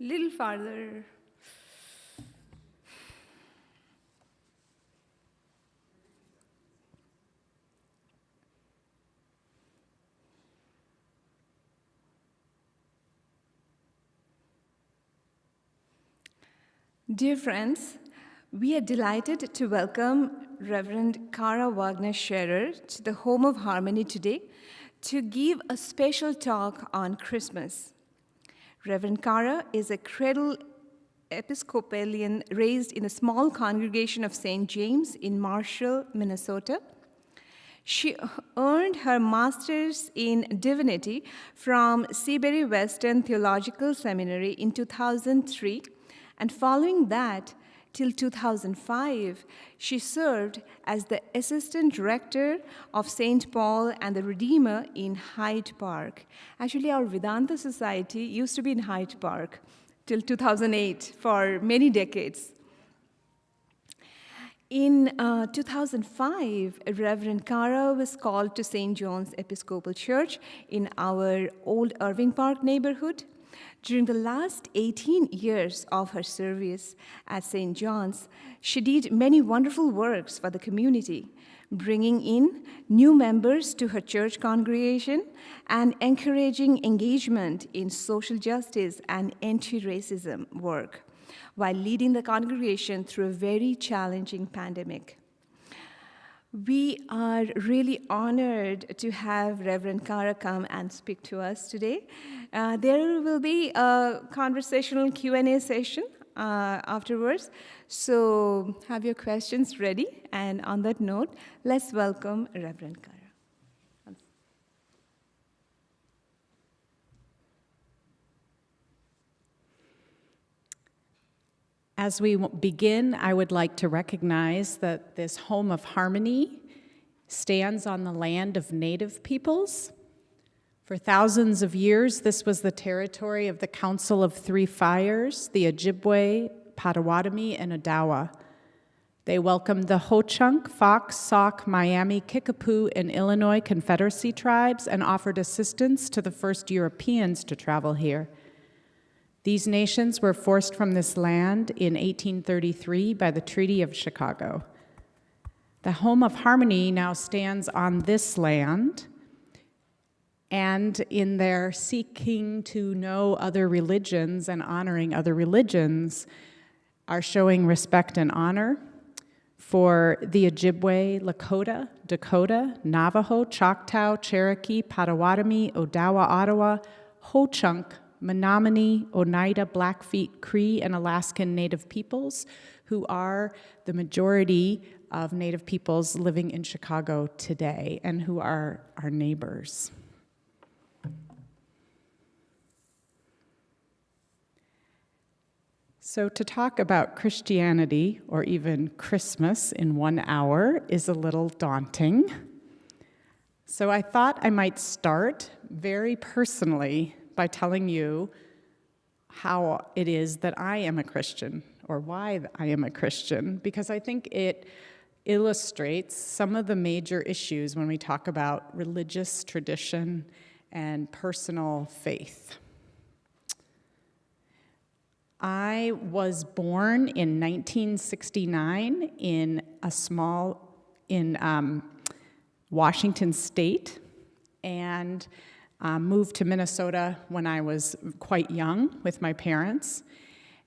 Little farther. Dear friends, we are delighted to welcome Reverend Kara Wagner Sherer to the Home of Harmony today to give a special talk on Christmas. Reverend Kara is a cradle Episcopalian raised in a small congregation of St. James in Marshall, Minnesota. She earned her master's in divinity from Seabury Western Theological Seminary in 2003, and following that, till 2005, she served as the assistant director of St. Paul and the Redeemer in Hyde Park. Actually, our Vedanta Society used to be in Hyde Park till 2008 for many decades. In 2005, Reverend Kara was called to St. John's Episcopal Church in our old Irving Park neighborhood. During the last 18 years of her service at St. John's, she did many wonderful works for the community, bringing in new members to her church congregation and encouraging engagement in social justice and anti-racism work, while leading the congregation through a very challenging pandemic. We are really honored to have Reverend Kara come and speak to us today. There will be a conversational Q&A session afterwards, so have your questions ready. And on that note, let's welcome Reverend Kara. As we begin, I would like to recognize that this Home of Harmony stands on the land of Native peoples. For thousands of years, this was the territory of the Council of Three Fires, the Ojibwe, Potawatomi, and Odawa. They welcomed the Ho-Chunk, Fox, Sauk, Miami, Kickapoo, and Illinois Confederacy tribes and offered assistance to the first Europeans to travel here. These nations were forced from this land in 1833 by the Treaty of Chicago. The Home of Harmony now stands on this land, and in their seeking to know other religions and honoring other religions, are showing respect and honor for the Ojibwe, Lakota, Dakota, Navajo, Choctaw, Cherokee, Potawatomi, Odawa, Ottawa, Ho-Chunk, Menominee, Oneida, Blackfeet, Cree, and Alaskan Native peoples, who are the majority of Native peoples living in Chicago today and who are our neighbors. So to talk about Christianity, or even Christmas, in 1 hour is a little daunting. So I thought I might start very personally by telling you how it is that I am a Christian, or why I am a Christian, because I think it illustrates some of the major issues when we talk about religious tradition and personal faith. I was born in 1969 in Washington State, and moved to Minnesota when I was quite young with my parents,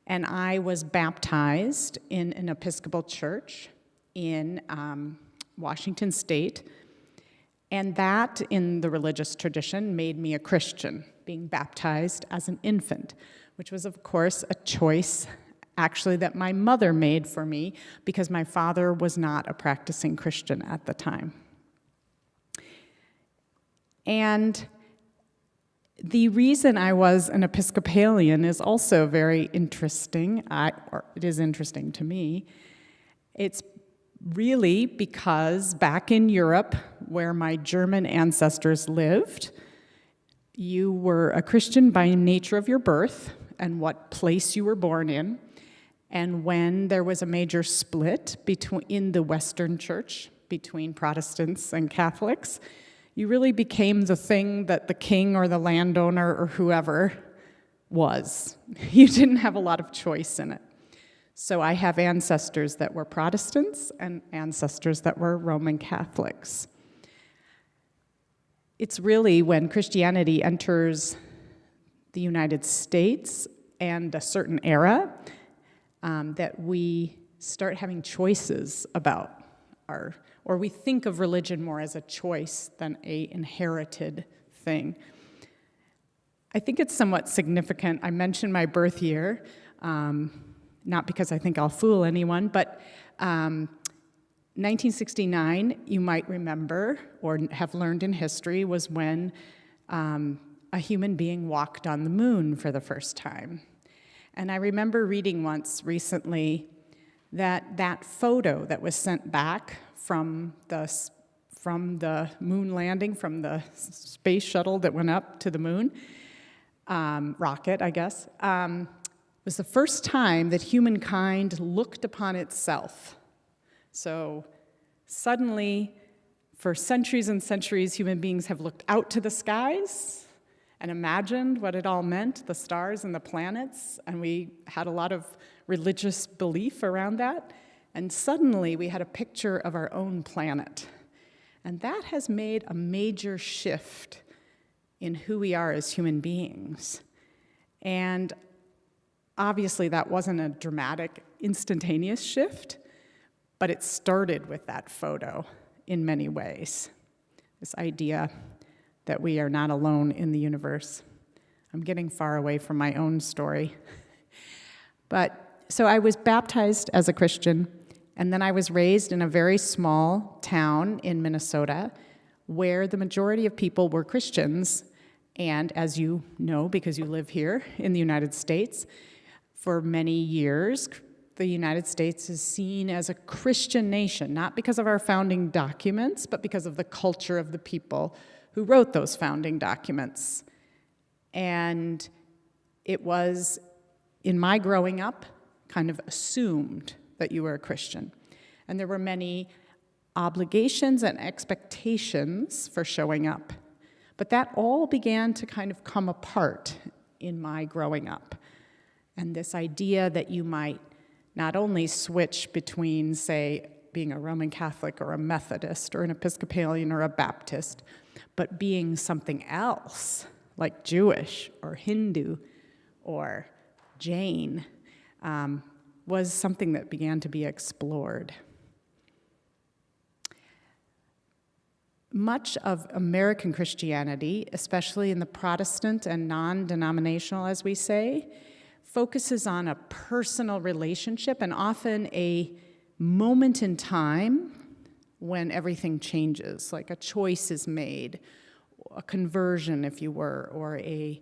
and I was baptized in an Episcopal church in Washington State, and that, in the religious tradition, made me a Christian, being baptized as an infant, which was, of course, a choice, actually, that my mother made for me because my father was not a practicing Christian at the time. And the reason I was an Episcopalian is also very interesting, or it is interesting to me. It's really because back in Europe, where my German ancestors lived, you were a Christian by nature of your birth and what place you were born in. And when there was a major split in the Western Church between Protestants and Catholics, you really became the thing that the king or the landowner or whoever was. You didn't have a lot of choice in it. So I have ancestors that were Protestants and ancestors that were Roman Catholics. It's really when Christianity enters the United States and a certain era that we start having choices about or we think of religion more as a choice than an inherited thing. I think it's somewhat significant. I mentioned my birth year, not because I think I'll fool anyone, but 1969, you might remember or have learned in history, was when a human being walked on the moon for the first time. And I remember reading once recently that photo that was sent back from the moon landing, from the space shuttle that went up to the moon, rocket, I guess, was the first time that humankind looked upon itself. So suddenly, for centuries and centuries, human beings have looked out to the skies and imagined what it all meant, the stars and the planets, and we had a lot of religious belief around that. And suddenly, we had a picture of our own planet. And that has made a major shift in who we are as human beings. And obviously, that wasn't a dramatic, instantaneous shift, but it started with that photo in many ways. This idea that we are not alone in the universe. I'm getting far away from my own story. So I was baptized as a Christian, and then I was raised in a very small town in Minnesota where the majority of people were Christians. And as you know, because you live here in the United States, for many years, the United States is seen as a Christian nation, not because of our founding documents, but because of the culture of the people who wrote those founding documents. And it was, in my growing up, kind of assumed that you were a Christian. And there were many obligations and expectations for showing up. But that all began to kind of come apart in my growing up. And this idea that you might not only switch between, say, being a Roman Catholic or a Methodist or an Episcopalian or a Baptist, but being something else, like Jewish or Hindu or Jain, was something that began to be explored. Much of American Christianity, especially in the Protestant and non-denominational, as we say, focuses on a personal relationship and often a moment in time when everything changes, like a choice is made, a conversion, if you were, or a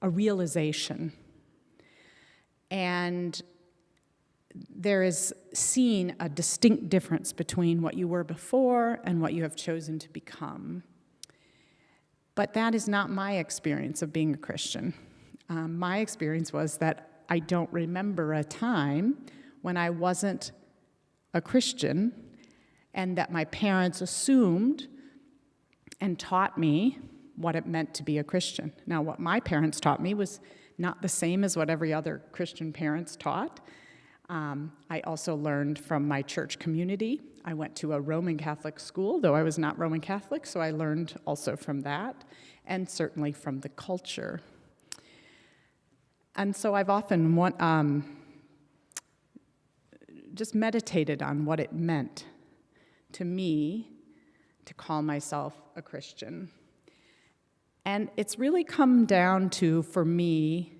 realization. And there is seen a distinct difference between what you were before and what you have chosen to become. But that is not my experience of being a Christian. My experience was that I don't remember a time when I wasn't a Christian and that my parents assumed and taught me what it meant to be a Christian. Now, what my parents taught me was not the same as what every other Christian parents taught. I also learned from my church community. I went to a Roman Catholic school, though I was not Roman Catholic, so I learned also from that, and certainly from the culture. And so I've often just meditated on what it meant to me to call myself a Christian. And it's really come down to, for me,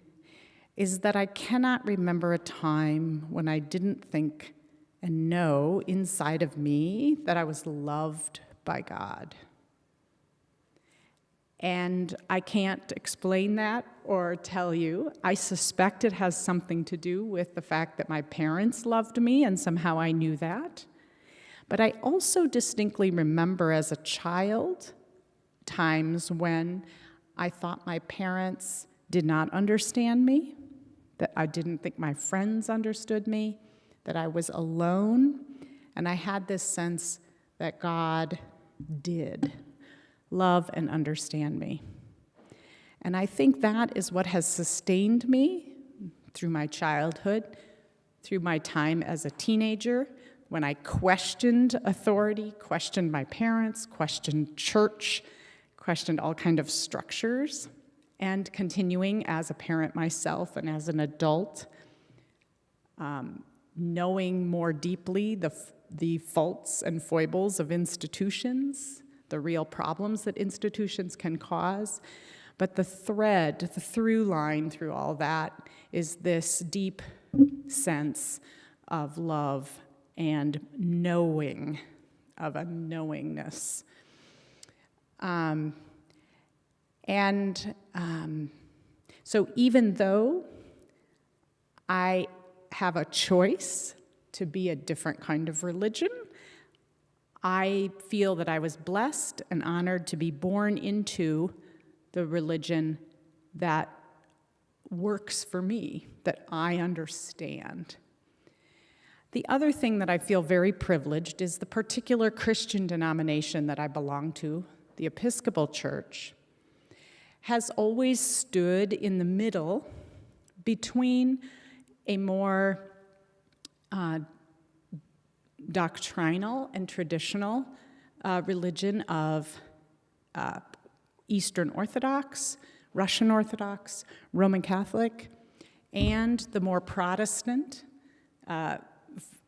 is that I cannot remember a time when I didn't think and know inside of me that I was loved by God. And I can't explain that or tell you. I suspect it has something to do with the fact that my parents loved me, and somehow I knew that. But I also distinctly remember as a child times when I thought my parents did not understand me, that I didn't think my friends understood me, that I was alone, and I had this sense that God did love and understand me. And I think that is what has sustained me through my childhood, through my time as a teenager, when I questioned authority, questioned my parents, questioned church, questioned all kind of structures, and continuing as a parent myself and as an adult, knowing more deeply the faults and foibles of institutions, the real problems that institutions can cause. But the thread, the through line through all that is this deep sense of love and knowing, of a knowingness. So even though I have a choice to be a different kind of religion, I feel that I was blessed and honored to be born into the religion that works for me, that I understand. The other thing that I feel very privileged is the particular Christian denomination that I belong to, the Episcopal Church, has always stood in the middle between a more doctrinal and traditional religion of Eastern Orthodox, Russian Orthodox, Roman Catholic, and the more Protestant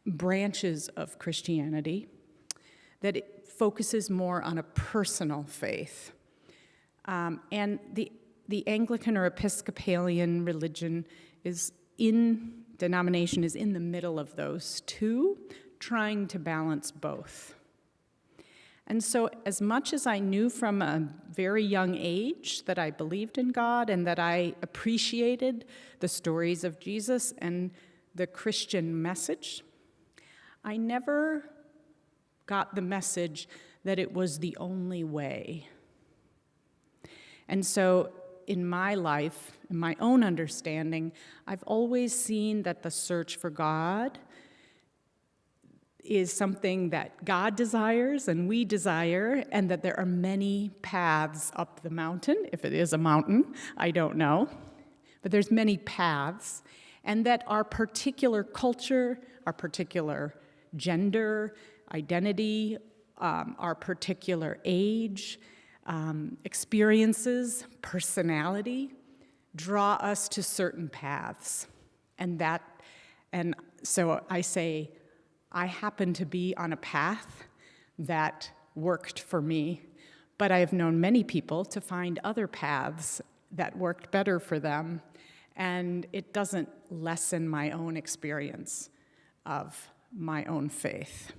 branches of Christianity, that it focuses more on a personal faith. And the Anglican or Episcopalian denomination is in the middle of those two, trying to balance both. And so as much as I knew from a very young age that I believed in God and that I appreciated the stories of Jesus and the Christian message, I never got the message that it was the only way. And so in my life, in my own understanding, I've always seen that the search for God is something that God desires and we desire, and that there are many paths up the mountain. If it is a mountain, I don't know. But there's many paths, and that our particular culture, our particular gender, identity, our particular age, experiences, personality, draw us to certain paths. And so I say, I happen to be on a path that worked for me, but I have known many people to find other paths that worked better for them, and it doesn't lessen my own experience of my own faith.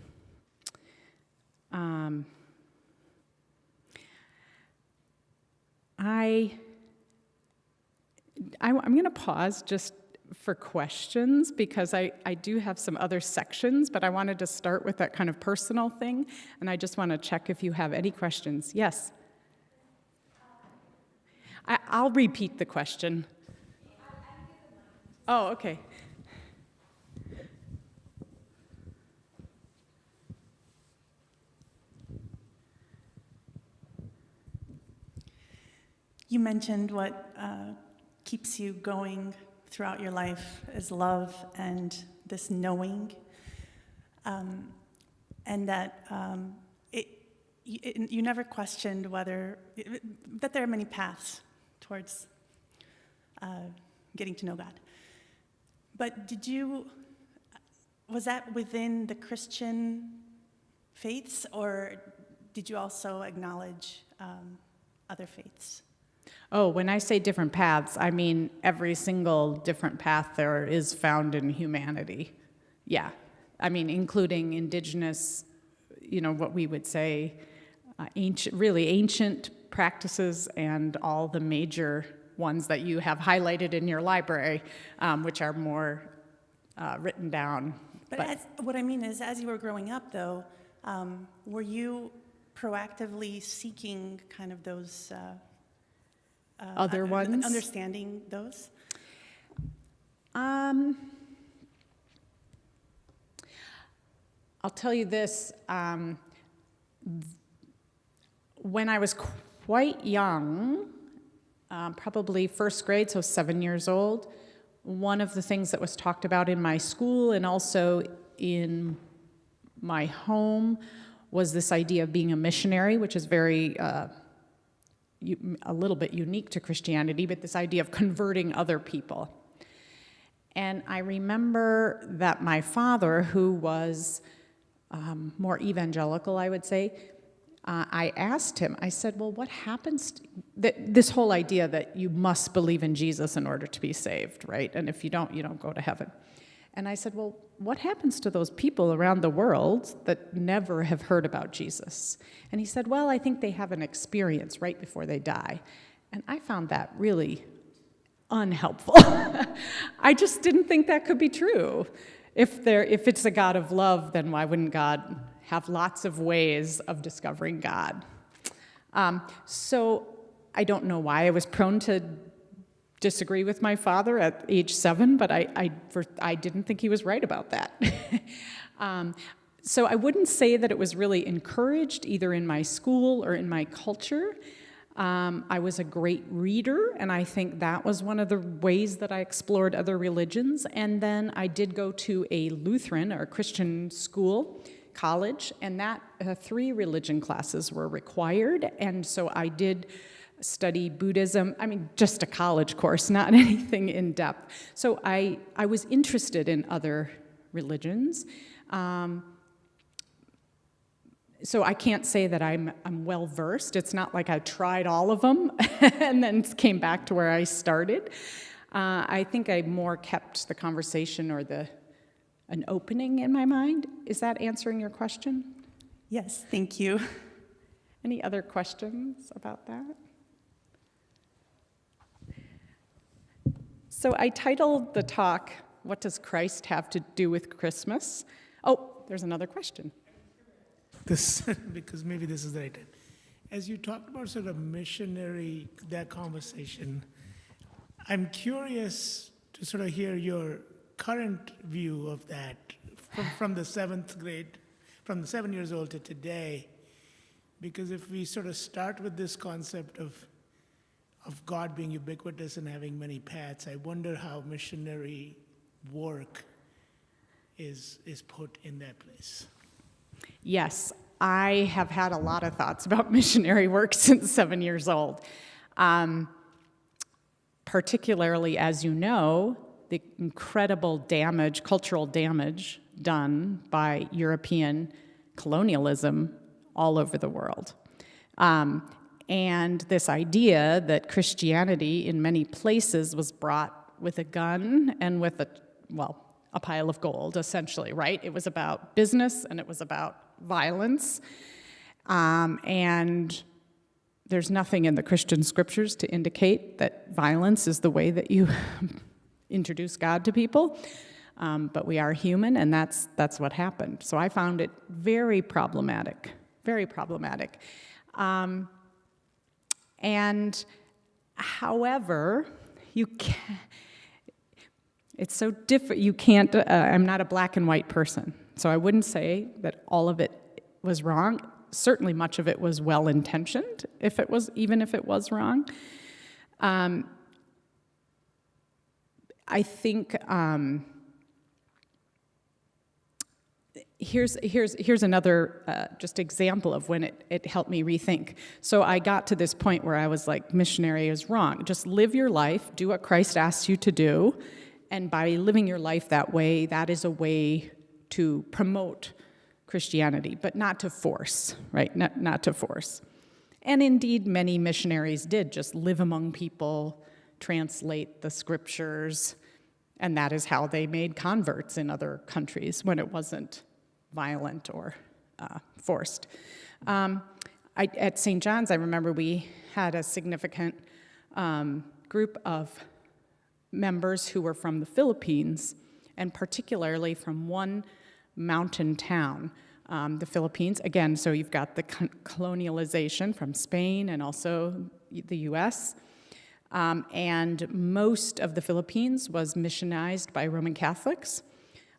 I'm going to pause just for questions, because I do have some other sections, but I wanted to start with that kind of personal thing, and I just want to check if you have any questions. Yes? I'll repeat the question. Oh, okay. You mentioned what keeps you going throughout your life is love and this knowing, and that you never questioned that there are many paths towards getting to know God. But was that within the Christian faiths, or did you also acknowledge other faiths? Oh, when I say different paths, I mean every single different path there is found in humanity. Yeah. I mean, including indigenous, what we would say, really ancient practices, and all the major ones that you have highlighted in your library, which are more written down. But what I mean is, as you were growing up, though, were you proactively seeking kind of those other ones? Understanding those? I'll tell you this. When I was quite young, probably first grade, so 7 years old. One of the things that was talked about in my school and also in my home was this idea of being a missionary, which is very, a little bit unique to Christianity, but this idea of converting other people. And I remember that my father, who was more evangelical, I would say, I asked him, I said, well, what happens to this whole idea that you must believe in Jesus in order to be saved, right? And if you don't go to heaven. And I said, well, what happens to those people around the world that never have heard about Jesus? And he said, well, I think they have an experience right before they die. And I found that really unhelpful. I just didn't think that could be true. If it's a God of love, then why wouldn't God have lots of ways of discovering God? So I don't know why I was prone to disagree with my father at age 7, but I didn't think he was right about that. So I wouldn't say that it was really encouraged either in my school or in my culture. I was a great reader, and I think that was one of the ways that I explored other religions. And then I did go to a Lutheran or Christian school, college, and that 3 religion classes were required. And so I did study Buddhism, just a college course, not anything in depth. So I was interested in other religions. So I can't say that I'm well versed. It's not like I tried all of them and then came back to where I started. I think I more kept the conversation or an opening in my mind. Is that answering your question? Yes, thank you. Any other questions about that? So I titled the talk, "What Does Christ Have to Do with Christmas?" Oh, there's another question. Because maybe this is the right time. As you talked about sort of missionary, that conversation, I'm curious to sort of hear your current view of that from the 7th grade, from the 7 years old to today. Because if we sort of start with this concept of God being ubiquitous and having many paths, I wonder how missionary work is put in that place. Yes, I have had a lot of thoughts about missionary work since 7 years old. Particularly, as you know, the incredible damage, cultural damage done by European colonialism all over the world. And this idea that Christianity in many places was brought with a gun and with a pile of gold, essentially, right? It was about business and it was about violence. And there's nothing in the Christian scriptures to indicate that violence is the way that you introduce God to people. But we are human, and that's what happened. So I found it very problematic, very problematic. And however, you can, it's so different. You can't, I'm not a black and white person, so I wouldn't say that all of it was wrong. Certainly much of it was well-intentioned, even if it was wrong. I think here's another just example of when it helped me rethink. So I got to this point where I was like, missionary is wrong. Just live your life, do what Christ asks you to do, and by living your life that way, that is a way to promote Christianity, but not to force, right? Not to force. And indeed, many missionaries did just live among people, translate the scriptures, and that is how they made converts in other countries when it wasn't violent or forced. At St. John's, I remember we had a significant group of members who were from the Philippines, and particularly from one mountain town. The Philippines, again, so you've got the colonialization from Spain and also the U.S., and most of the Philippines was missionized by Roman Catholics.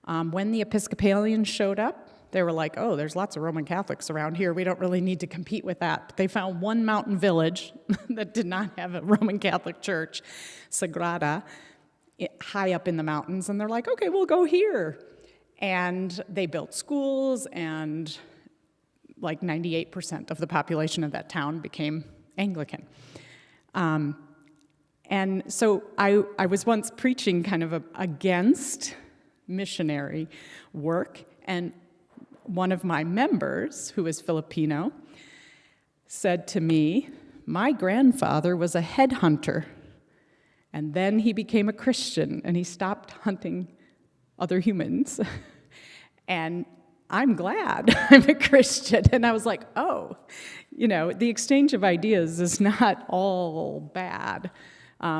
When the Episcopalians showed up, they were like, oh, there's lots of Roman Catholics around here. We don't really need to compete with that. But they found one mountain village that did not have a Roman Catholic church, Sagrada, high up in the mountains. And they're like, okay, we'll go here. And they built schools, and like 98% of the population of that town became Anglican. And so I was once preaching kind of against missionary work, and one of my members, who is Filipino, said to me, my grandfather was a headhunter, and then he became a Christian, and he stopped hunting other humans. And I'm glad I'm a Christian. And I was like, oh, the exchange of ideas is not all bad.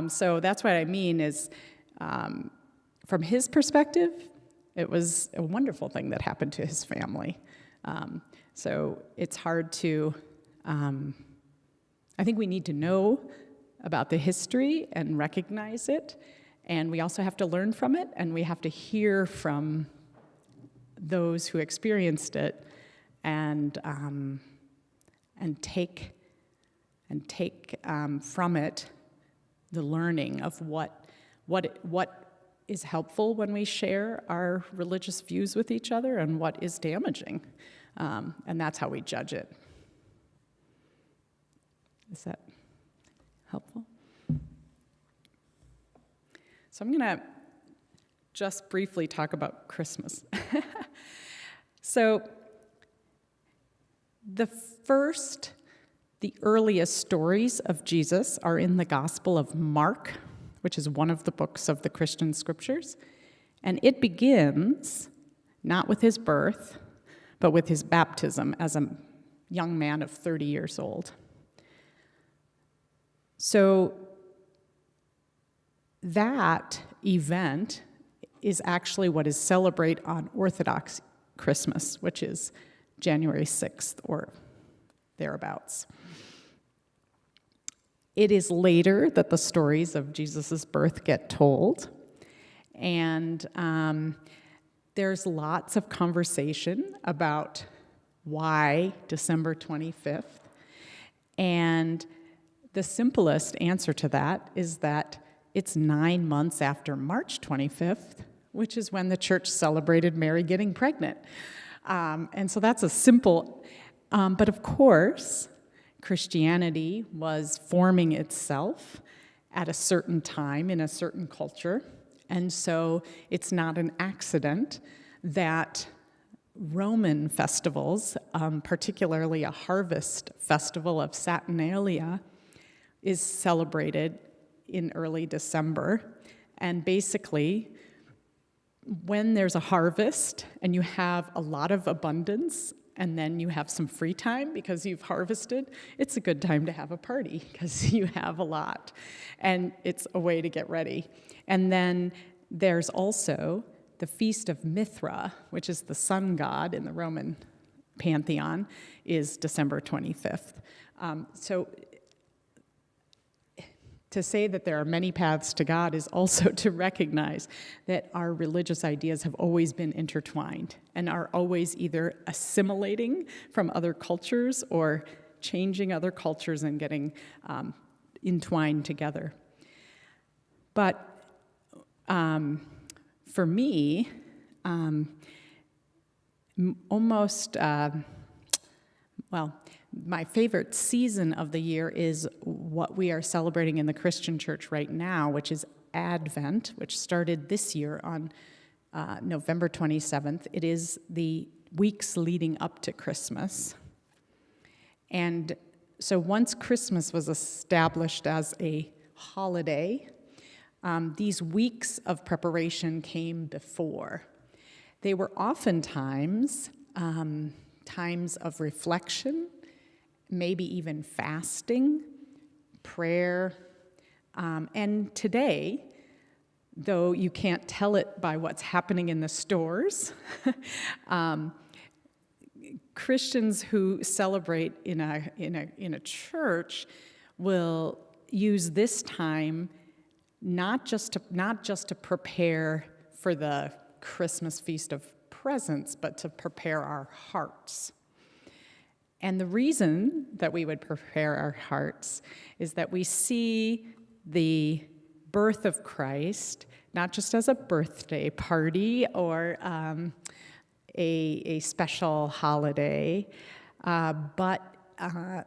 So that's what I mean is, from his perspective, it was a wonderful thing that happened to his family. So it's hard to, I think we need to know about the history and recognize it, and we also have to learn from it, and we have to hear from those who experienced it, and take from it the learning of what is helpful when we share our religious views with each other, and what is damaging, and that's how we judge it. Is that helpful? So I'm going to just briefly talk about Christmas. So the earliest stories of Jesus are in the Gospel of Mark, which is one of the books of the Christian scriptures. And it begins not with his birth, but with his baptism as a young man of 30 years old. So that event is actually what is celebrated on Orthodox Christmas, which is January 6th or thereabouts. It is later that the stories of Jesus' birth get told, and there's lots of conversation about why December 25th, and the simplest answer to that is that it's 9 months after March 25th, which is when the church celebrated Mary getting pregnant. And so that's a simple, but of course, Christianity was forming itself at a certain time in a certain culture, and so it's not an accident that Roman festivals, particularly a harvest festival of Saturnalia, is celebrated in early December. And basically, when there's a harvest and you have a lot of abundance and then you have some free time because you've harvested, it's a good time to have a party because you have a lot. And it's a way to get ready. And then there's also the Feast of Mithra, which is the sun god in the Roman pantheon, is December 25th. So to say that there are many paths to God is also to recognize that our religious ideas have always been intertwined and are always either assimilating from other cultures or changing other cultures and getting entwined together. But for me, my favorite season of the year is what we are celebrating in the Christian church right now, which is Advent, which started this year on November 27th. It is the weeks leading up to Christmas. And so once Christmas was established as a holiday, these weeks of preparation came before. They were oftentimes times of reflection, maybe even fasting, prayer, and today, though you can't tell it by what's happening in the stores, Christians who celebrate in a church will use this time not just to prepare for the Christmas feast of presence, but to prepare our hearts. And the reason that we would prepare our hearts is that we see the birth of Christ not just as a birthday party or a special holiday, but an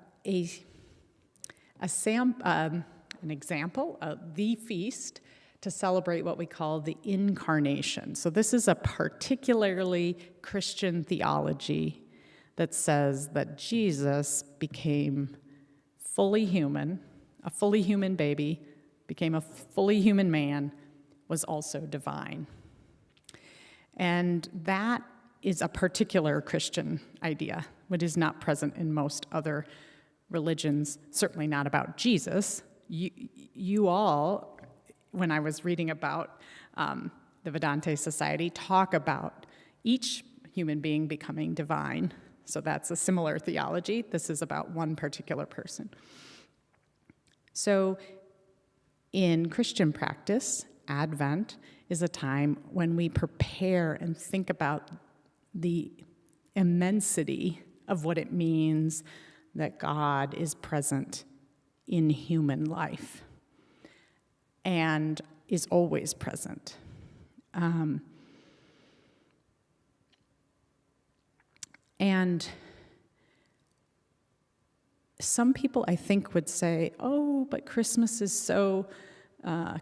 example of the feast to celebrate what we call the incarnation. So this is a particularly Christian theology that says that Jesus became fully human, a fully human baby, became a fully human man, was also divine. And that is a particular Christian idea, which is not present in most other religions, certainly not about Jesus. You all, when I was reading about the Vedanta Society, talk about each human being becoming divine. So that's a similar theology. This is about one particular person. So in Christian practice, Advent is a time when we prepare and think about the immensity of what it means that God is present in human life and is always present. And some people, I think, would say, oh, but Christmas is so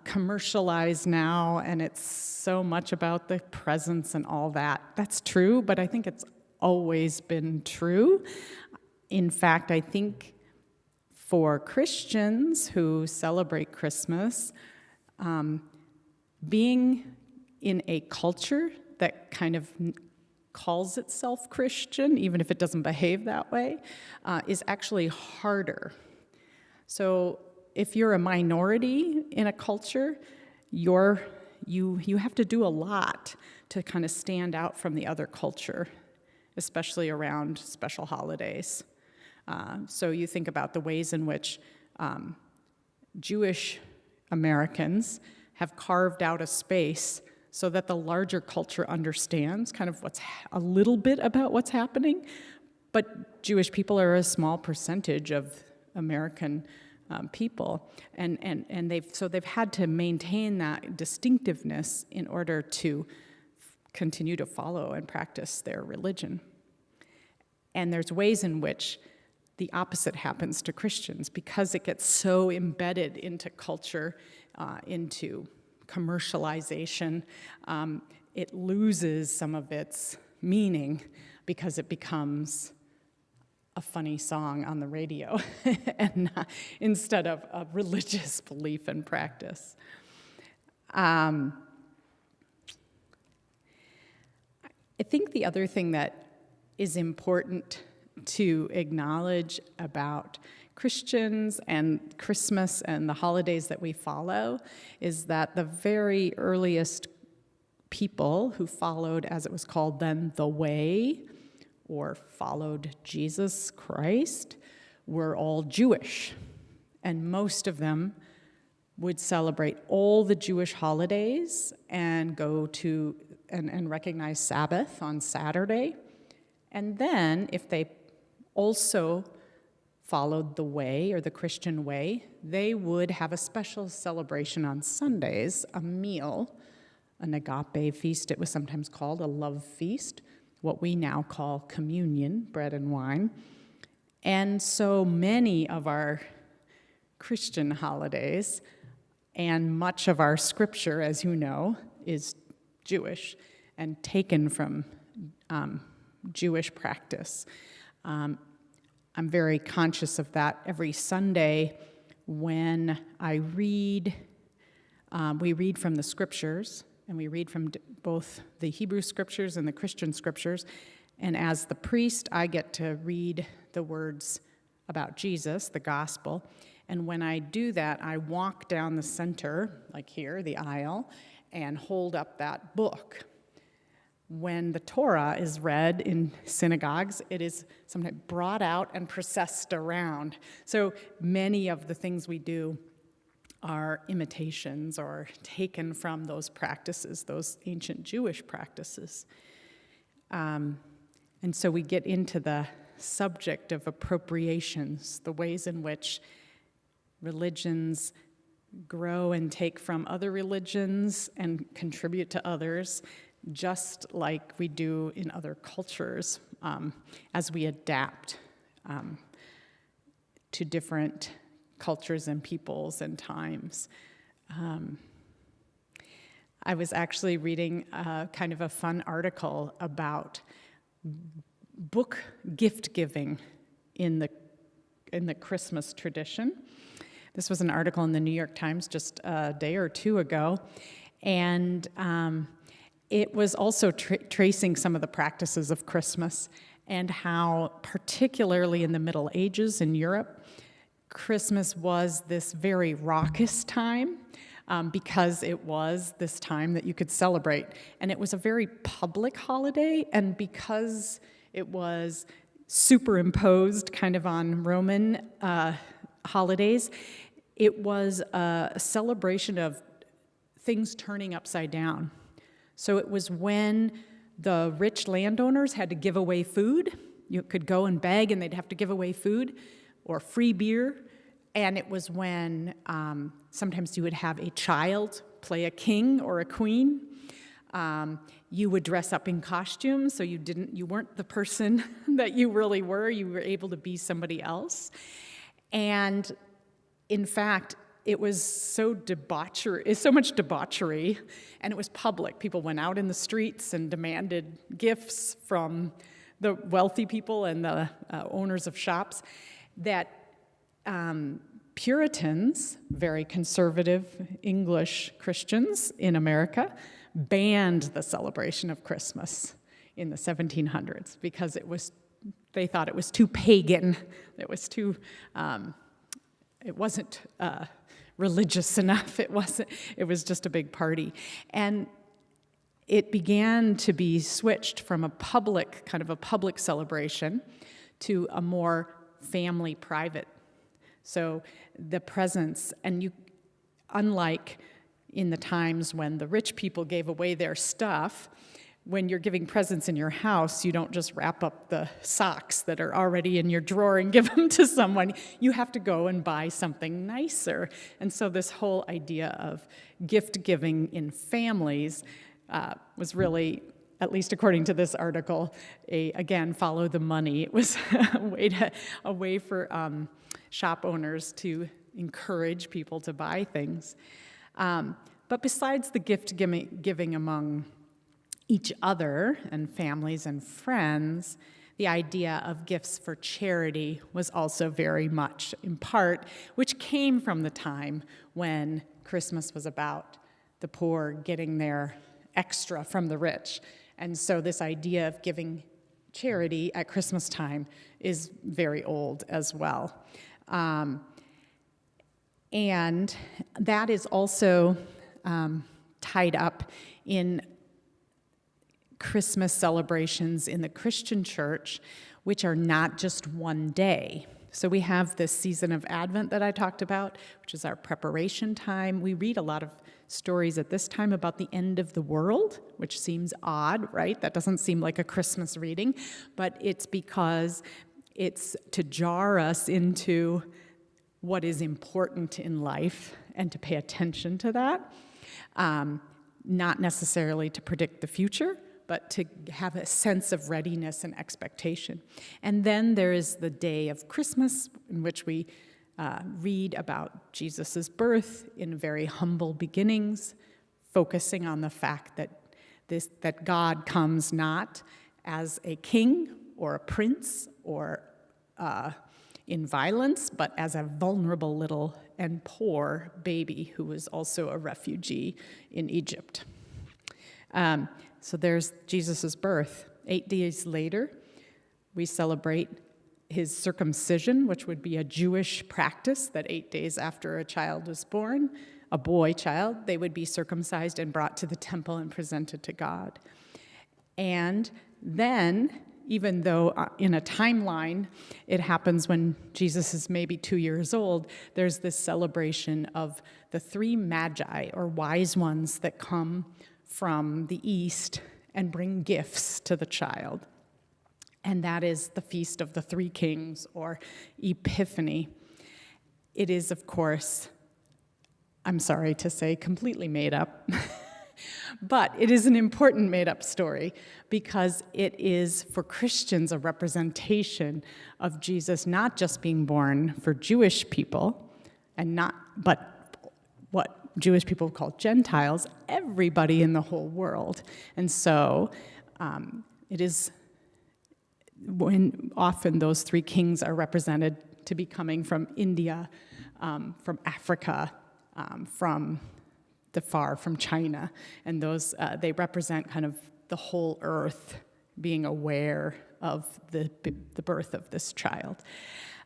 commercialized now, and it's so much about the presents and all that. That's true, but I think it's always been true. In fact, I think for Christians who celebrate Christmas, being in a culture that kind of calls itself Christian, even if it doesn't behave that way, is actually harder. So if you're a minority in a culture, you have to do a lot to kind of stand out from the other culture, especially around special holidays. So you think about the ways in which Jewish Americans have carved out a space so that the larger culture understands kind of a little bit about what's happening, but Jewish people are a small percentage of American people, and they've had to maintain that distinctiveness in order to continue to follow and practice their religion. And there's ways in which the opposite happens to Christians because it gets so embedded into culture, into commercialization, it loses some of its meaning because it becomes a funny song on the radio and instead of a religious belief and practice. I think the other thing that is important to acknowledge about Christians and Christmas and the holidays that we follow is that the very earliest people who followed, as it was called then, the way, or followed Jesus Christ, were all Jewish. And most of them would celebrate all the Jewish holidays and go to and recognize Sabbath on Saturday. And then, if they also followed the way, or the Christian way, they would have a special celebration on Sundays, a meal, an agape feast, it was sometimes called, a love feast, what we now call communion, bread and wine. And so many of our Christian holidays, and much of our scripture, as you know, is Jewish and taken from Jewish practice. I'm very conscious of that every Sunday when I read. We read from the scriptures, and we read from both the Hebrew scriptures and the Christian scriptures. And as the priest, I get to read the words about Jesus, the gospel. And when I do that, I walk down the center, like here, the aisle, and hold up that book. When the Torah is read in synagogues, it is sometimes brought out and processed around. So many of the things we do are imitations or taken from those practices, those ancient Jewish practices. And so we get into the subject of appropriations, the ways in which religions grow and take from other religions and contribute to others, just like we do in other cultures, as we adapt to different cultures and peoples and times. I was actually reading kind of a fun article about book gift giving in the Christmas tradition. This was an article in the New York Times just a day or two ago, and it was also tracing some of the practices of Christmas and how, particularly in the Middle Ages in Europe, Christmas was this very raucous time because it was this time that you could celebrate. And it was a very public holiday, and because it was superimposed kind of on Roman holidays, it was a celebration of things turning upside down. So it was when the rich landowners had to give away food. You could go and beg, and they'd have to give away food or free beer. And it was when sometimes you would have a child play a king or a queen. You would dress up in costumes, so you weren't the person that you really were. You were able to be somebody else. And in fact, it was so much debauchery, and it was public. People went out in the streets and demanded gifts from the wealthy people and the owners of shops, that Puritans, very conservative English Christians in America, banned the celebration of Christmas in the 1700s because they thought it was too pagan. It was too, it wasn't religious enough. It was just a big party. And it began to be switched from a public celebration to a more family private. So the presents, and unlike in the times when the rich people gave away their stuff, when you're giving presents in your house, you don't just wrap up the socks that are already in your drawer and give them to someone. You have to go and buy something nicer. And so this whole idea of gift giving in families was really, at least according to this article, again, follow the money. It was a way for shop owners to encourage people to buy things. But besides the gift giving among each other and families and friends, the idea of gifts for charity was also very much in part, which came from the time when Christmas was about the poor getting their extra from the rich. And so this idea of giving charity at Christmas time is very old as well. And that is also tied up in Christmas celebrations in the Christian church, which are not just one day. So we have this season of Advent that I talked about, which is our preparation time. We read a lot of stories at this time about the end of the world, which seems odd, right? That doesn't seem like a Christmas reading, but it's because it's to jar us into what is important in life and to pay attention to that, not necessarily to predict the future, but to have a sense of readiness and expectation. And then there is the day of Christmas, in which we read about Jesus' birth in very humble beginnings, focusing on the fact that God comes not as a king or a prince or in violence, but as a vulnerable little and poor baby who was also a refugee in Egypt. So there's Jesus' birth. 8 days later, we celebrate his circumcision, which would be a Jewish practice that 8 days after a child was born, a boy child, they would be circumcised and brought to the temple and presented to God. And then, even though in a timeline it happens when Jesus is maybe 2 years old, there's this celebration of the three magi, or wise ones, that come from the east and bring gifts to the child. And that is the Feast of the Three Kings, or Epiphany. It is, of course, I'm sorry to say, completely made up. But it is an important made-up story because it is, for Christians, a representation of Jesus not just being born for Jewish people, but what Jewish people call Gentiles, everybody in the whole world. And so it is when often those three kings are represented to be coming from India, from Africa, from China, and those they represent kind of the whole earth being aware of the birth of this child.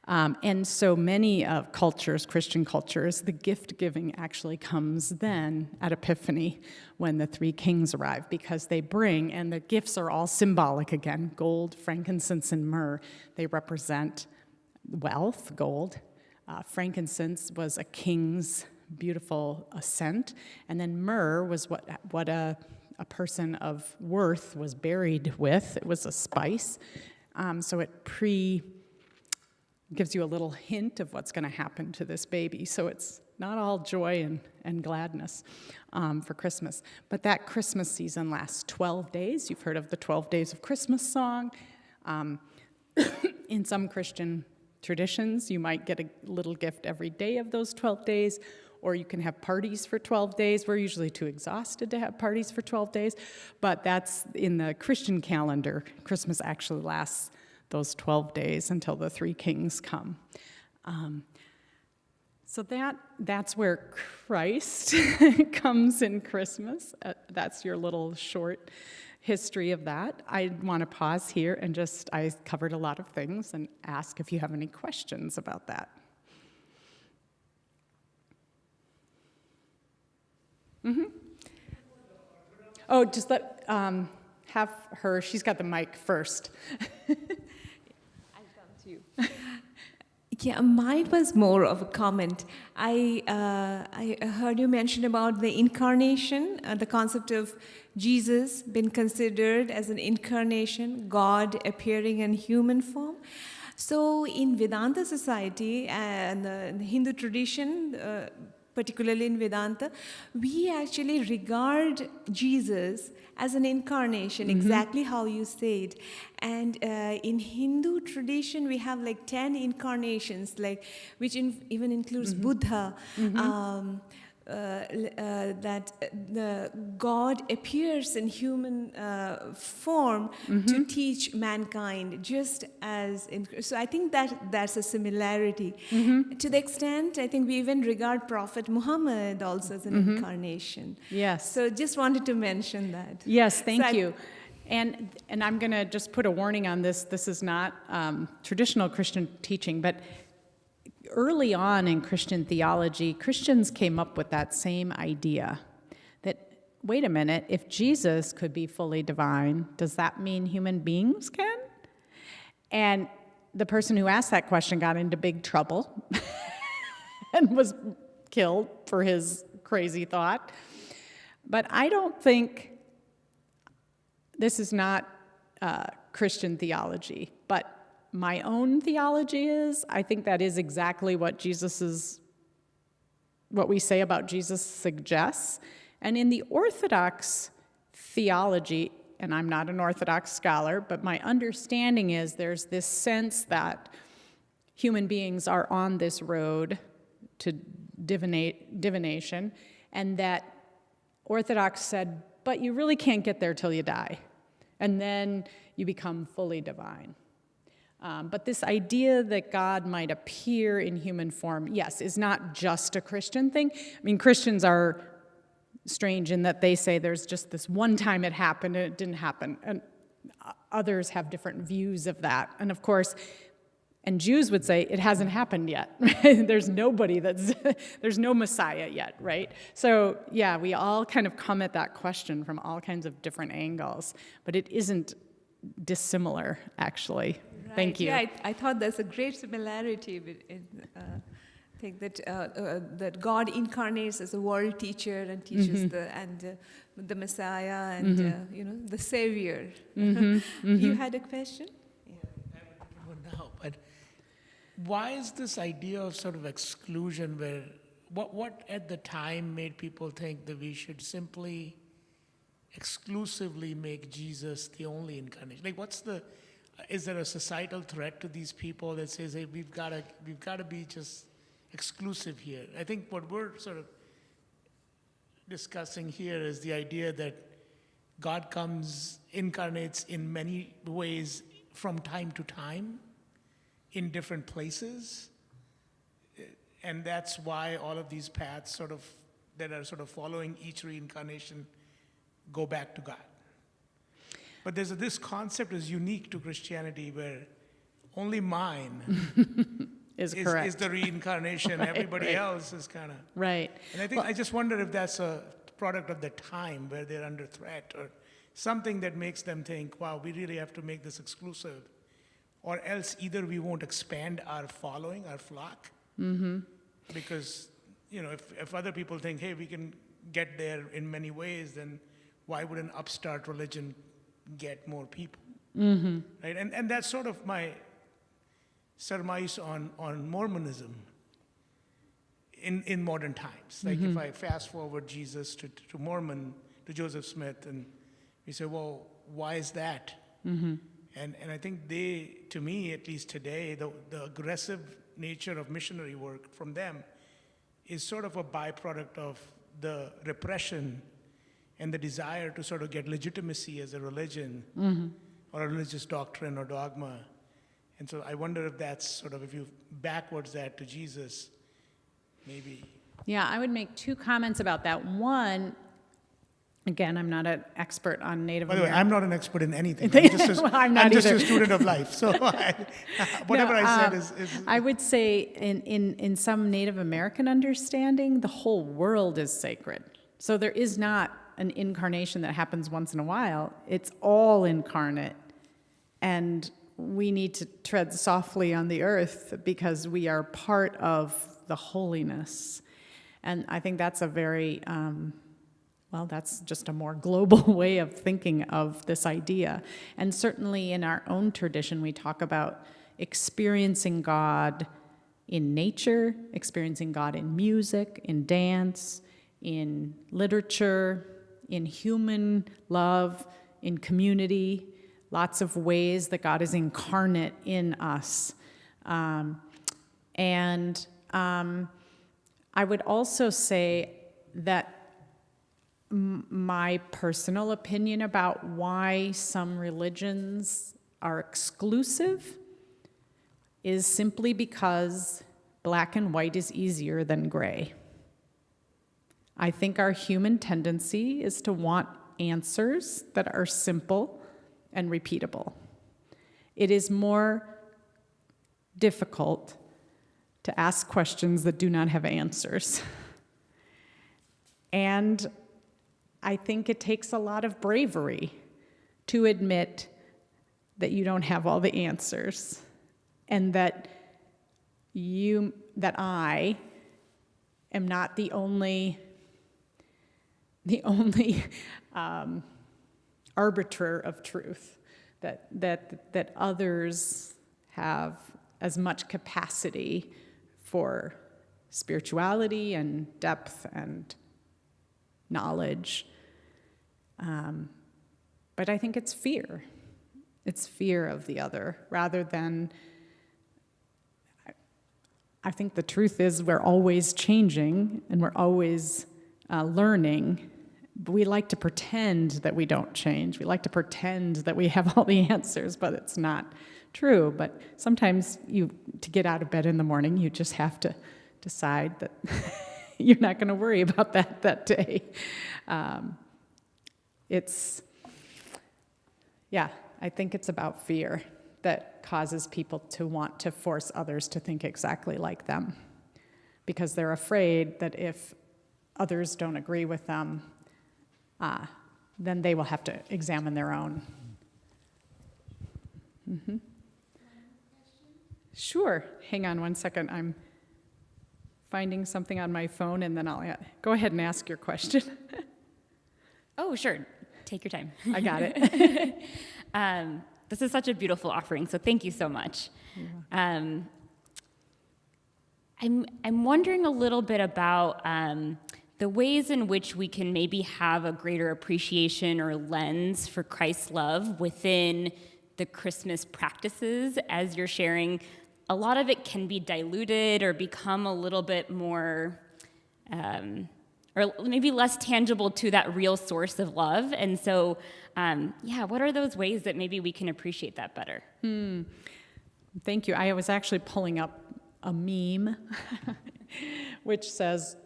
And so many cultures, Christian cultures, the gift giving actually comes then at Epiphany when the three kings arrive, because they bring, and the gifts are all symbolic again, gold, frankincense, and myrrh. They represent wealth, gold. Frankincense was a king's beautiful scent, and then myrrh was what a person of worth was buried with. It was a spice, so it gives you a little hint of what's going to happen to this baby. So it's not all joy and gladness for Christmas. But that Christmas season lasts 12 days. You've heard of the 12 Days of Christmas song. In some Christian traditions, you might get a little gift every day of those 12 days, or you can have parties for 12 days. We're usually too exhausted to have parties for 12 days, but that's in the Christian calendar. Christmas actually lasts those 12 days until the three kings come. So that's where Christ comes in Christmas. That's your little short history of that. I want to pause here and I covered a lot of things, and ask if you have any questions about that. Mm-hmm. Oh, just have her, she's got the mic first. I'll come to you. Yeah, mine was more of a comment. I heard you mention about the incarnation, the concept of Jesus being considered as an incarnation, God appearing in human form. So in Vedanta society and the Hindu tradition, particularly in Vedanta, we actually regard Jesus as an incarnation, exactly how you said. And in Hindu tradition, we have like 10 incarnations, which even includes Buddha, that the God appears in human form to teach mankind, just as in. So I think that's a similarity. To the extent, I think we even regard Prophet Muhammad also as an incarnation. Yes. So just wanted to mention that. Yes, thank you. And I'm going to just put a warning on this. This is not traditional Christian teaching, but early on in Christian theology, Christians came up with that same idea that, wait a minute, if Jesus could be fully divine, does that mean human beings can? And the person who asked that question got into big trouble and was killed for his crazy thought. But I don't think, this is not Christian theology, but my own theology is, I think that is exactly what what we say about Jesus suggests. And in the Orthodox theology, and I'm not an Orthodox scholar, but my understanding is there's this sense that human beings are on this road to divination, and that Orthodox said, but you really can't get there till you die, and then you become fully divine. But this idea that God might appear in human form, yes, is not just a Christian thing. I mean, Christians are strange in that they say there's just this one time it happened and it didn't happen. And others have different views of that. And of course, and Jews would say it hasn't happened yet. There's no Messiah yet, right? So yeah, we all kind of come at that question from all kinds of different angles, but it isn't dissimilar, actually. Right. Thank you. Yeah, I thought there's a great similarity think that God incarnates as a world teacher and teaches the Messiah and the Savior. You had a question? Now, but why is this idea of sort of exclusion where what at the time made people think that we should simply exclusively make Jesus the only incarnation? Like, is there a societal threat to these people that says, hey, we've got to be just exclusive here? I think what we're sort of discussing here is the idea that God incarnates in many ways from time to time in different places. And that's why all of these paths that are sort of following each reincarnation go back to God. But this concept is unique to Christianity where only mine is the reincarnation. Everybody else is kind of... Right. And I think I just wonder if that's a product of the time where they're under threat or something that makes them think, wow, we really have to make this exclusive. Or else either we won't expand our following, our flock, because if other people think, hey, we can get there in many ways, then why would an upstart religion get more people? Right? And that's sort of my surmise on Mormonism in modern times. Like if I fast forward Jesus to to Joseph Smith, and we say, well, why is that? And I think to me, at least today, the aggressive nature of missionary work from them is sort of a byproduct of the repression and the desire to sort of get legitimacy as a religion or a religious doctrine or dogma. And so I wonder if that's sort of, if you backwards that to Jesus, maybe. Yeah, I would make two comments about that. One, again, I'm not an expert on Native By the way, American. I'm not an expert in anything. I'm just a student of life. So whatever I said is... I would say in some Native American understanding, the whole world is sacred. So there is not an incarnation that happens once in a while. It's all incarnate. And we need to tread softly on the earth because we are part of the holiness. And I think that's a very... that's just a more global way of thinking of this idea. And certainly in our own tradition, we talk about experiencing God in nature, experiencing God in music, in dance, in literature, in human love, in community, lots of ways that God is incarnate in us. I would also say that my personal opinion about why some religions are exclusive is simply because black and white is easier than gray. I think our human tendency is to want answers that are simple and repeatable. It is more difficult to ask questions that do not have answers. And I think it takes a lot of bravery to admit that you don't have all the answers and that I am not the only arbiter of truth, that others have as much capacity for spirituality and depth and knowledge. But I think it's fear. It's fear of the other rather than... I think the truth is we're always changing and we're always learning. But we like to pretend that we don't change. We like to pretend that we have all the answers, but it's not true. But sometimes to get out of bed in the morning, you just have to decide that you're not going to worry about that day. I think it's about fear that causes people to want to force others to think exactly like them, because they're afraid that if others don't agree with them, then they will have to examine their own. Sure. Hang on one second. finding something on my phone, and then I'll go ahead and ask your question. Oh, sure. Take your time. I got it. This is such a beautiful offering, so thank you so much. I'm wondering a little bit about the ways in which we can maybe have a greater appreciation or lens for Christ's love within the Christmas practices as you're sharing. A lot of it can be diluted or become a little bit more, or maybe less tangible to that real source of love. And so, what are those ways that maybe we can appreciate that better? Thank you. I was actually pulling up a meme which says,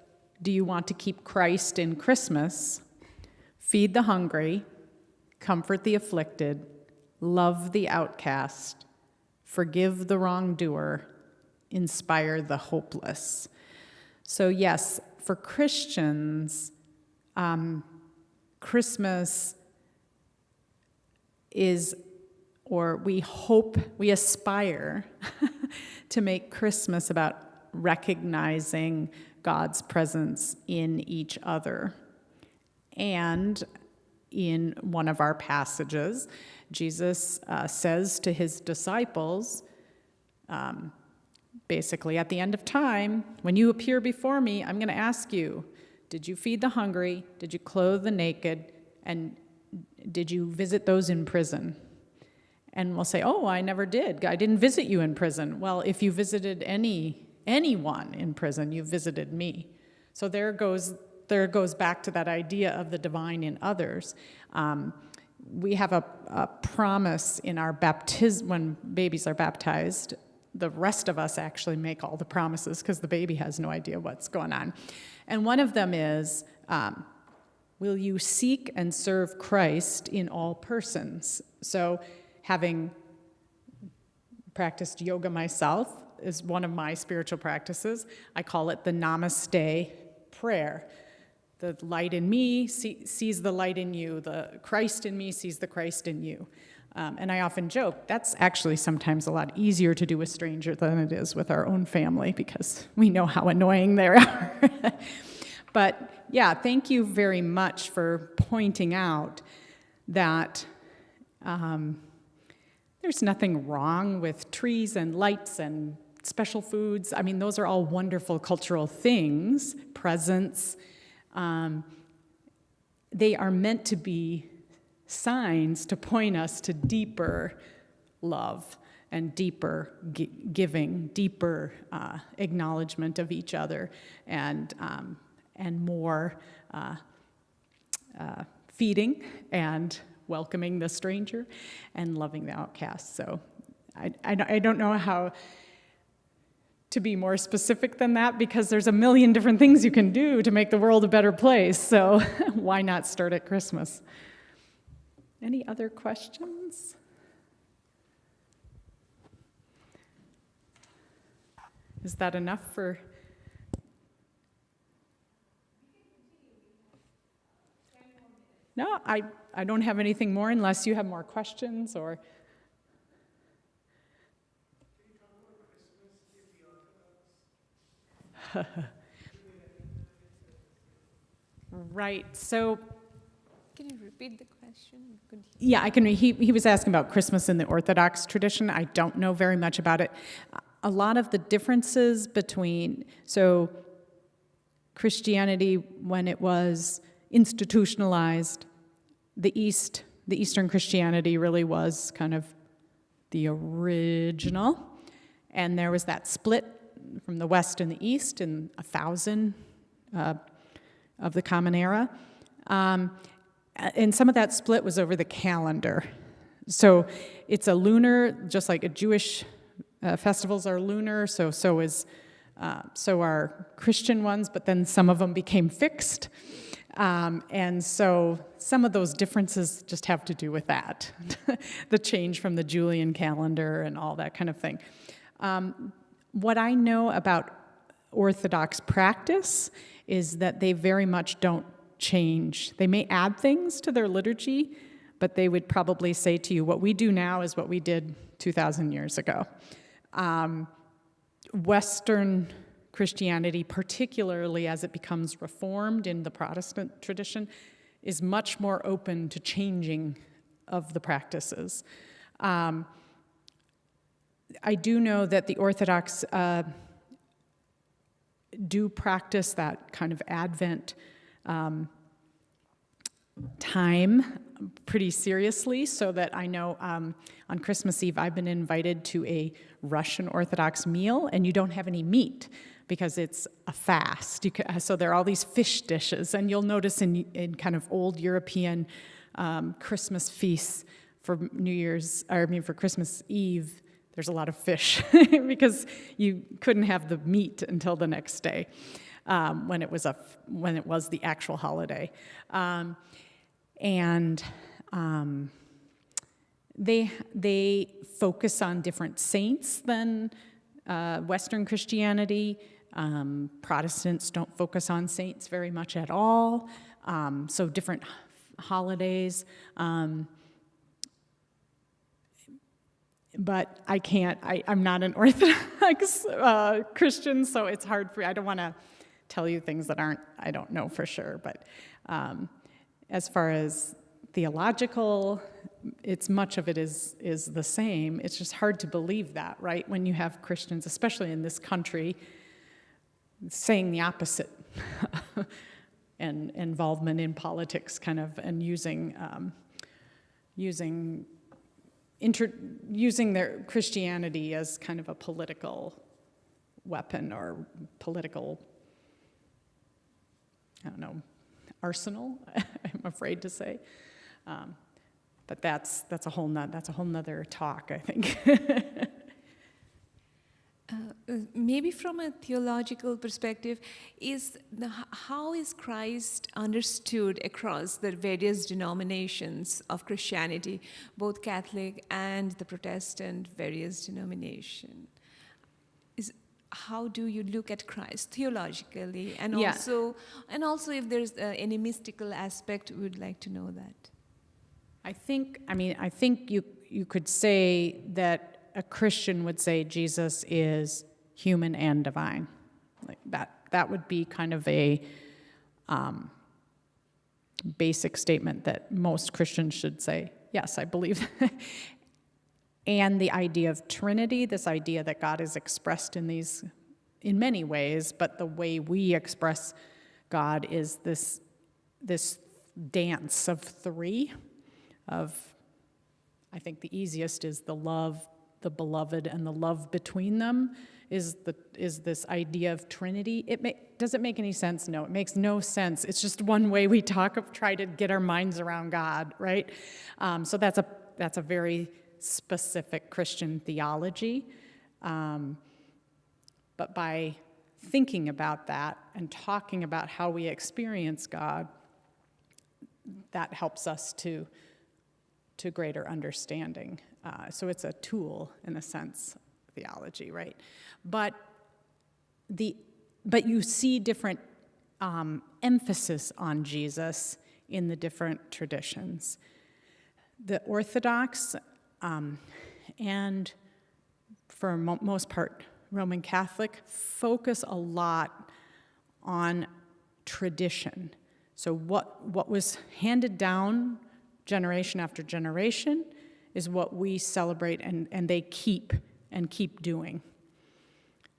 do you want to keep Christ in Christmas? Feed the hungry, comfort the afflicted, love the outcast, forgive the wrongdoer, inspire the hopeless. So yes, for Christians, Christmas is, or we hope, we aspire to make Christmas about recognizing God's presence in each other. And in one of our passages, Jesus says to his disciples, basically, at the end of time, when you appear before me, I'm going to ask you, did you feed the hungry? Did you clothe the naked? And did you visit those in prison? And we'll say, oh, I never did. I didn't visit you in prison. Well, if you visited anyone in prison, you visited me. So there it goes back to that idea of the divine in others. We have a promise in our baptism, when babies are baptized. The rest of us actually make all the promises because the baby has no idea what's going on. And one of them is, will you seek and serve Christ in all persons? So having practiced yoga myself is one of my spiritual practices. I call it the Namaste prayer. The light in me sees the light in you. The Christ in me sees the Christ in you. And I often joke, that's actually sometimes a lot easier to do with strangers than it is with our own family because we know how annoying they are. But yeah, thank you very much for pointing out that there's nothing wrong with trees and lights and special foods. I mean, those are all wonderful cultural things, presents. They are meant to be signs to point us to deeper love and deeper giving, deeper acknowledgement of each other, and more feeding and welcoming the stranger and loving the outcast. So I don't know how to be more specific than that because there's a million different things you can do to make the world a better place. So why not start at Christmas? Any other questions? Is that enough for? No, I don't have anything more unless you have more questions or. Right, so. Can you repeat the question? Yeah, I can. He was asking about Christmas in the Orthodox tradition. I don't know very much about it. A lot of the differences between, so Christianity, when it was institutionalized, the Eastern Christianity really was kind of the original, and there was that split from the West and the East in 1000 of the Common Era. And some of that split was over the calendar. So it's a lunar, just like a Jewish festivals are lunar, so are Christian ones, but then some of them became fixed. And so some of those differences just have to do with that, the change from the Julian calendar and all that kind of thing. What I know about Orthodox practice is that they very much don't change. They may add things to their liturgy, but they would probably say to you, what we do now is what we did 2,000 years ago. Western Christianity, particularly as it becomes reformed in the Protestant tradition, is much more open to changing of the practices. I do know that the Orthodox do practice that kind of Advent time pretty seriously, so that I know on Christmas Eve I've been invited to a Russian Orthodox meal, and you don't have any meat because it's a fast. So there are all these fish dishes, and you'll notice in kind of old European Christmas feasts for for Christmas Eve, there's a lot of fish because you couldn't have the meat until the next day when it was the actual holiday. They focus on different saints than Western Christianity. Protestants don't focus on saints very much at all. So different holidays. But I'm not an Orthodox Christian, so it's hard for me. I don't want to tell you things that I don't know for sure. But as far as theological, much of it is the same. It's just hard to believe that, right? When you have Christians, especially in this country, saying the opposite, and involvement in politics, kind of, and using their Christianity as kind of a political weapon or political, arsenal. I'm afraid to say, but that's a whole nother talk, I think. Maybe from a theological perspective, how is Christ understood across the various denominations of Christianity, both Catholic and the Protestant various denomination? How do you look at Christ theologically, and also if there's any mystical aspect, we would like to know that. I think you could say that a Christian would say Jesus is human and divine. Like that would be kind of a basic statement that most Christians should say, yes, I believe. And the idea of Trinity, this idea that God is expressed in many ways, but the way we express God is this dance of three. I think the easiest is the love, the beloved, and the love between them is this idea of Trinity. Does it make any sense? No, it makes no sense. It's just one way we try to get our minds around God, right? So that's a very specific Christian theology. But by thinking about that and talking about how we experience God, that helps us to greater understanding. So it's a tool, in a sense, theology, right? But you see different emphasis on Jesus in the different traditions. The Orthodox and, for most part, Roman Catholic focus a lot on tradition. So what was handed down generation after generation is what we celebrate and they keep doing.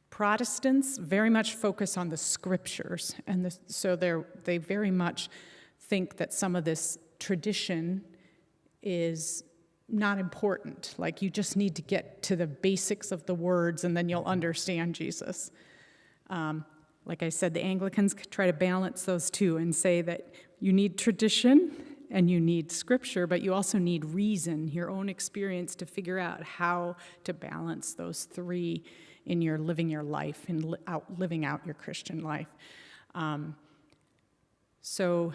Protestants very much focus on the scriptures, and so they very much think that some of this tradition is not important. Like, you just need to get to the basics of the words and then you'll understand Jesus. Like I said, the Anglicans try to balance those two and say that you need tradition and you need scripture, but you also need reason, your own experience, to figure out how to balance those three in your living your life and living out your Christian life. So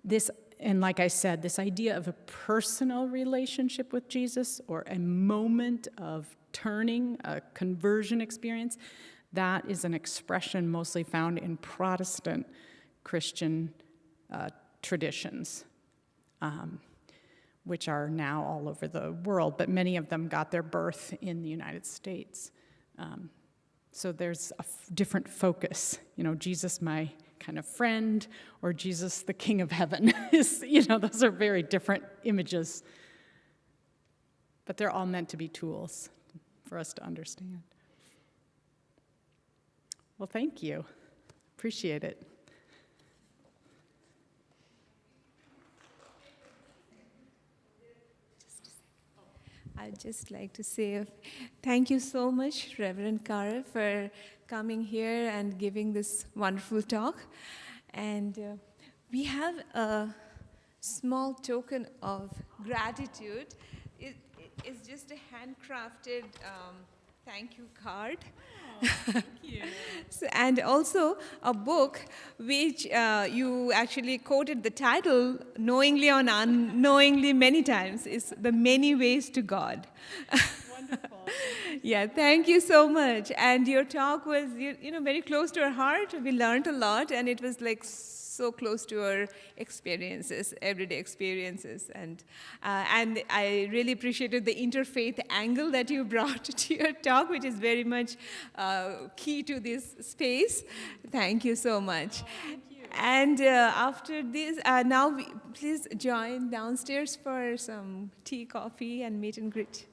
this, and like I said, this idea of a personal relationship with Jesus, or a moment of turning, a conversion experience, that is an expression mostly found in Protestant Christian traditions, which are now all over the world, but many of them got their birth in the United States. So there's a different focus. Jesus, my kind of friend, or Jesus, the King of Heaven. Those are very different images. But they're all meant to be tools for us to understand. Well, thank you. Appreciate it. I'd just like to say thank you so much, Reverend Kara, for coming here and giving this wonderful talk. And we have a small token of gratitude. It's just a handcrafted thank you card. Oh, thank you. And also a book which you actually quoted the title knowingly or unknowingly many times. Is The Many Ways to God. Wonderful. Yeah, thank you so much. And your talk was very close to our heart. We learned a lot, and it was like so close to our experiences, everyday experiences. And I really appreciated the interfaith angle that you brought to your talk, which is very much key to this space. Thank you so much. Thank you. And after this, please join downstairs for some tea, coffee, and meet and greet.